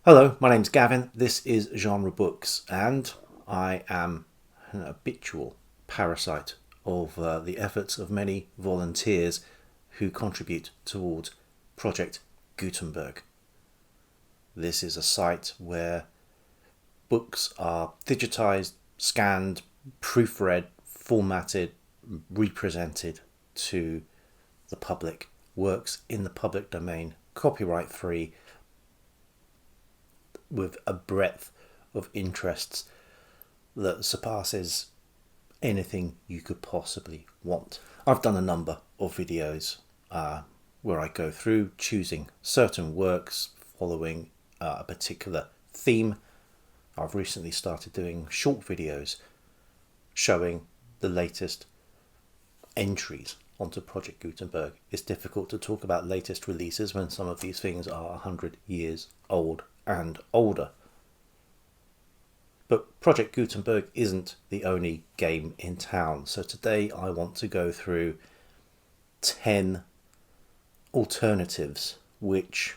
Hello, my name's Gavin. This is Genre Books, and I am an habitual parasite of the efforts of many volunteers who contribute towards Project Gutenberg. This is a site where books are digitized, scanned, proofread, formatted, represented to the public, works in the public domain, copyright free, with a breadth of interests that surpasses anything you could possibly want. I've done a number of videos where I go through choosing certain works following a particular theme. I've recently started doing short videos showing the latest entries onto Project Gutenberg. It's difficult to talk about latest releases when some of these things are 100 years old and older. But Project Gutenberg isn't the only game in town. So today I want to go through 10 alternatives which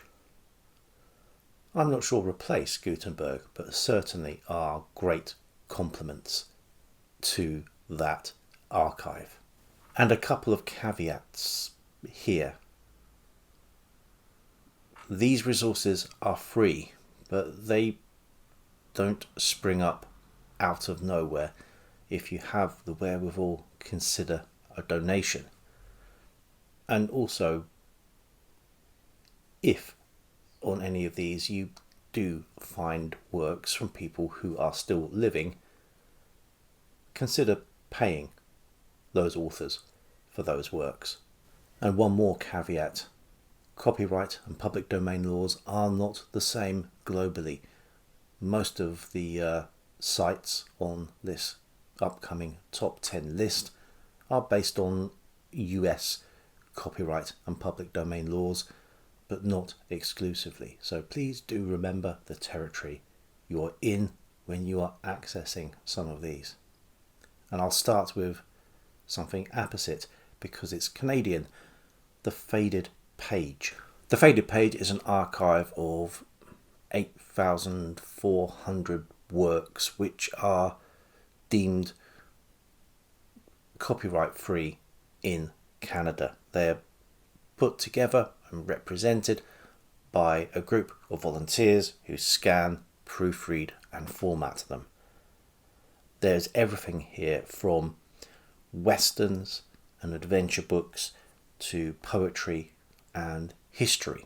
I'm not sure replace Gutenberg, but certainly are great complements to that archive. And a couple of caveats here. These resources are free, but they don't spring up out of nowhere. If you have the wherewithal, consider a donation. And also, if on any of these you do find works from people who are still living, consider paying those authors for those works. And one more caveat: copyright and public domain laws are not the same globally. Most of the sites on this upcoming top 10 list are based on US copyright and public domain laws, but not exclusively. So please do remember the territory you're in when you are accessing some of these. And I'll start with something opposite because it's Canadian: the Faded Page. The Faded Page is an archive of 8,400 works which are deemed copyright free in Canada. They're put together and represented by a group of volunteers who scan, proofread and format them. There's everything here from westerns and adventure books to poetry and history.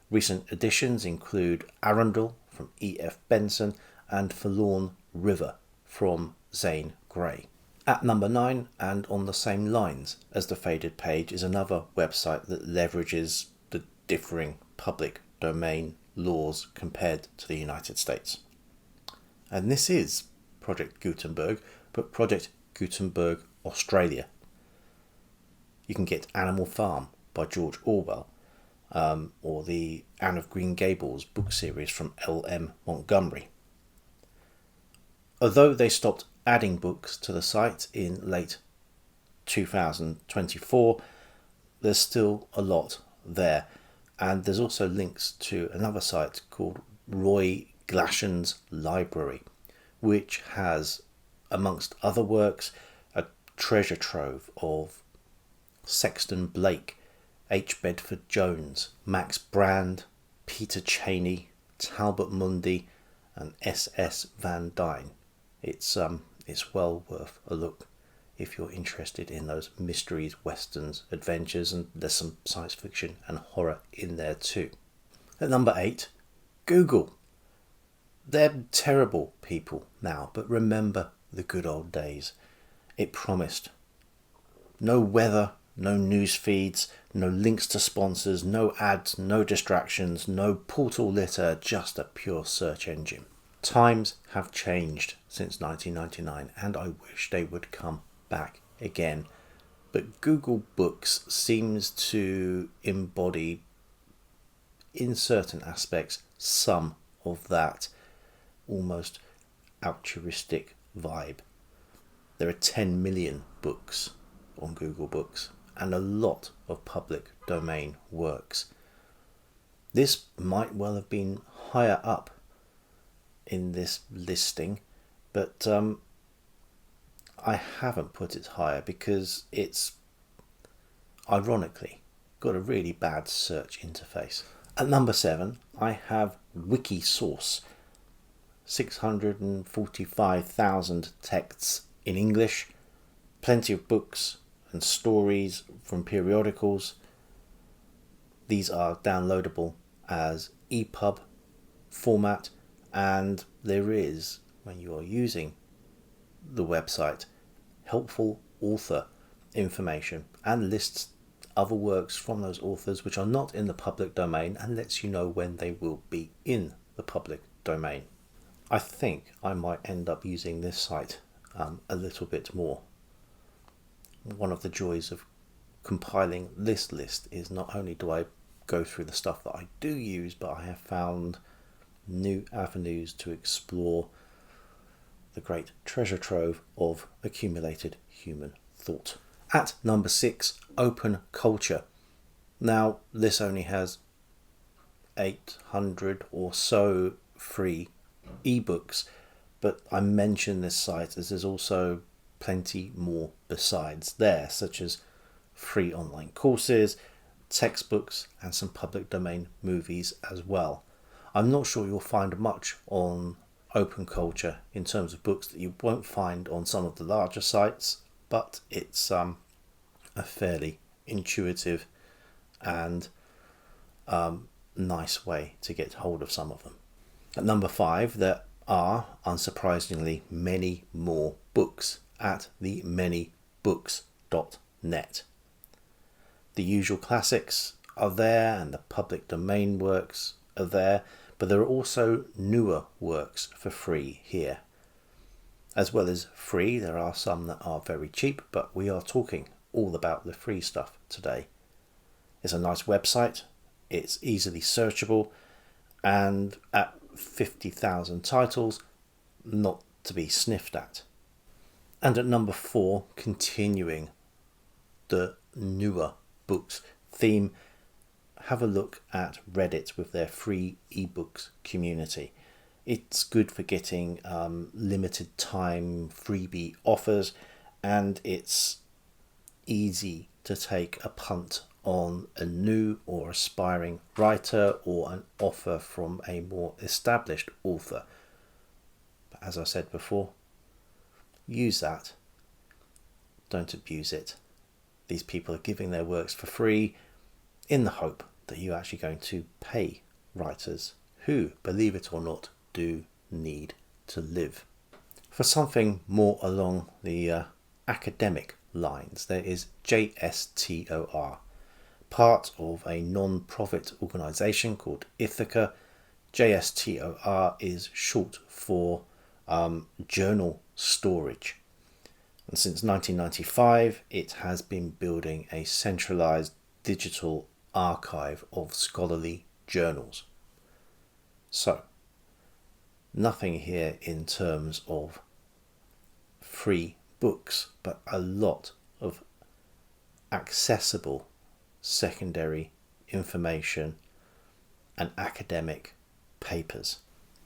Recent additions include Arundel from E.F. Benson and Forlorn River from Zane Grey. At number 9, and on the same lines as the Faded Page, is another website that leverages the differing public domain laws compared to the United States. And this is Project Gutenberg, but Project Gutenberg Australia. You can get Animal Farm by George Orwell, or the Anne of Green Gables book series from L.M. Montgomery. Although they stopped adding books to the site in late 2024, there's still a lot there. And there's also links to another site called Roy Glashan's Library, which has, amongst other works, a treasure trove of Sexton Blake, H. Bedford Jones, Max Brand, Peter Cheney, Talbot Mundy and S.S. Van Dyne. It's well worth a look if you're interested in those mysteries, westerns, adventures, and there's some science fiction and horror in there too. At number 8, Google. They're terrible people now, but remember the good old days. It promised no weather, no news feeds, no links to sponsors, no ads, no distractions, no portal litter, just a pure search engine. Times have changed since 1999 and I wish they would come back again. But Google Books seems to embody, in certain aspects, some of that almost altruistic vibe. There are 10 million books on Google Books and a lot of public domain works. This might well have been higher up in this listing, but I haven't put it higher because it's ironically got a really bad search interface. At number 7, I have WikiSource, 645,000 texts in English, plenty of books and stories from periodicals. These are downloadable as EPUB format, and there is, when you are using the website, helpful author information and lists other works from those authors which are not in the public domain and lets you know when they will be in the public domain. I think I might end up using this site a little bit more. One of the joys of compiling this list is not only do I go through the stuff that I do use, but I have found new avenues to explore the great treasure trove of accumulated human thought. At number 6, Open Culture. Now, this only has 800 or so free ebooks, but I mention this site as there's also plenty more besides there, such as free online courses, textbooks, and some public domain movies as well. I'm not sure you'll find much on Open Culture in terms of books that you won't find on some of the larger sites, but it's a fairly intuitive and nice way to get hold of some of them. At number 5, there are, unsurprisingly, many more books at the ManyBooks.net. The usual classics are there and the public domain works are there, but there are also newer works for free here. As well as free, there are some that are very cheap, but we are talking all about the free stuff today. It's a nice website, it's easily searchable, and at 50,000 titles, not to be sniffed at. And at number 4, continuing the newer books theme, have a look at Reddit with their free ebooks community. It's good for getting limited time freebie offers, and it's easy to take a punt on a new or aspiring writer or an offer from a more established author. But as I said before, use that. Don't abuse it. These people are giving their works for free in the hope that you're actually going to pay writers who, believe it or not, do need to live. For something more along the academic lines, there is JSTOR, part of a non-profit organisation called Ithaca. JSTOR is short for journal storage. And since 1995, it has been building a centralised digital archive of scholarly journals. So, nothing here in terms of free books, but a lot of accessible secondary information and academic papers.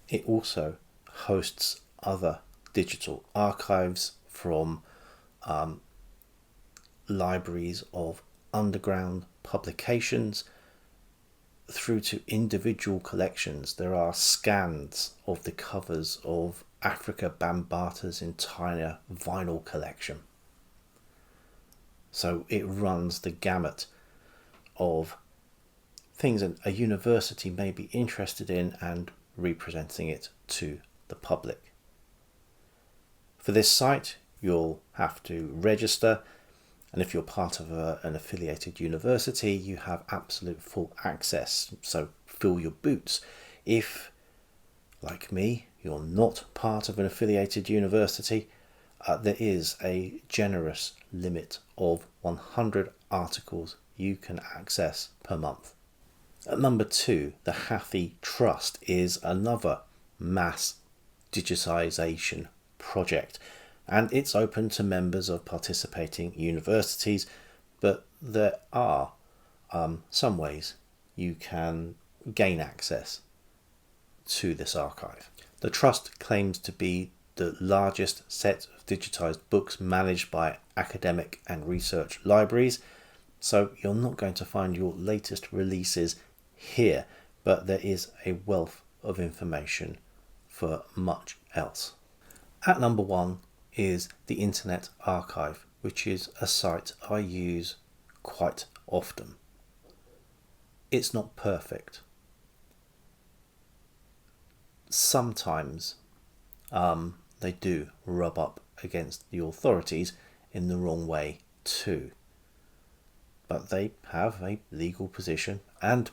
It also hosts other digital archives from libraries of underground publications through to individual collections. There are scans of the covers of Africa Bambaata's entire vinyl collection. So it runs the gamut of things that a university may be interested in and representing it to the public. For this site, you'll have to register, and if you're part of an affiliated university, you have absolute full access, so fill your boots. If, like me, you're not part of an affiliated university, there is a generous limit of 100 articles you can access per month. At number 2, the Hathi Trust is another mass digitization project, and it's open to members of participating universities, but there are some ways you can gain access to this archive. The Trust claims to be the largest set of digitized books managed by academic and research libraries, so you're not going to find your latest releases here, but there is a wealth of information for much else. At number 1 is the Internet Archive, which is a site I use quite often. It's not perfect. Sometimes they do rub up against the authorities in the wrong way too. But they have a legal position, and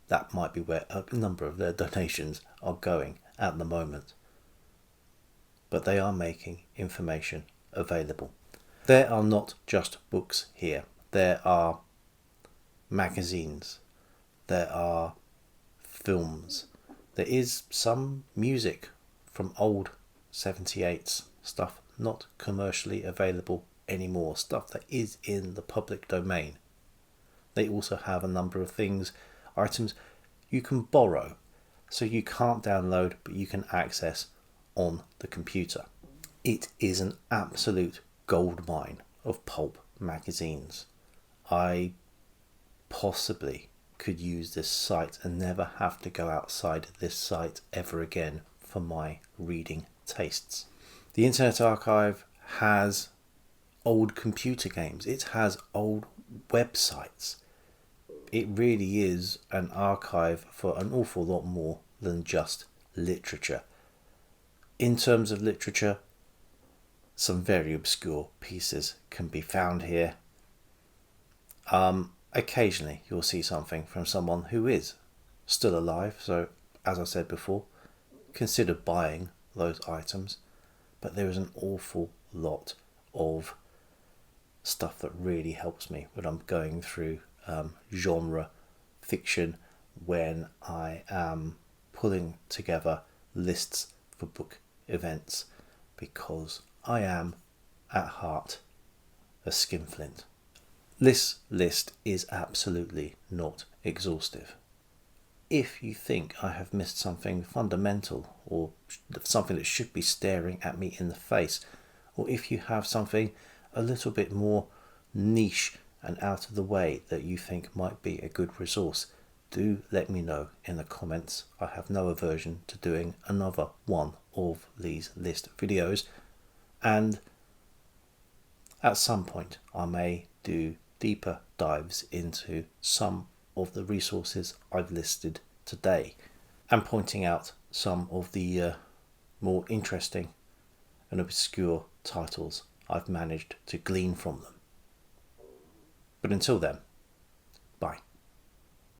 that might be where a number of their donations are going at the moment. But they are making information available. There are not just books here. There are magazines. There are films. There is some music from old 78s, stuff not commercially available anymore, stuff that is in the public domain. They also have a number of items you can borrow, so you can't download but you can access on the computer. It is an absolute goldmine of pulp magazines. I possibly could use this site and never have to go outside this site ever again for my reading tastes. The Internet Archive has old computer games. It has old websites. It really is an archive for an awful lot more than just literature. In terms of literature, some very obscure pieces can be found here. Occasionally you'll see something from someone who is still alive, so as I said before, consider buying those items. But there is an awful lot of stuff that really helps me when I'm going through genre fiction, when I am pulling together lists for book events, because I am at heart a skinflint. This list is absolutely not exhaustive. If you think I have missed something fundamental, or something that should be staring at me in the face, or if you have something a little bit more niche and out of the way that you think might be a good resource, do let me know in the comments. I have no aversion to doing another one of these list videos, and at some point I may do deeper dives into some of the resources I've listed today, and pointing out some of the more interesting and obscure titles I've managed to glean from them. But until then, bye.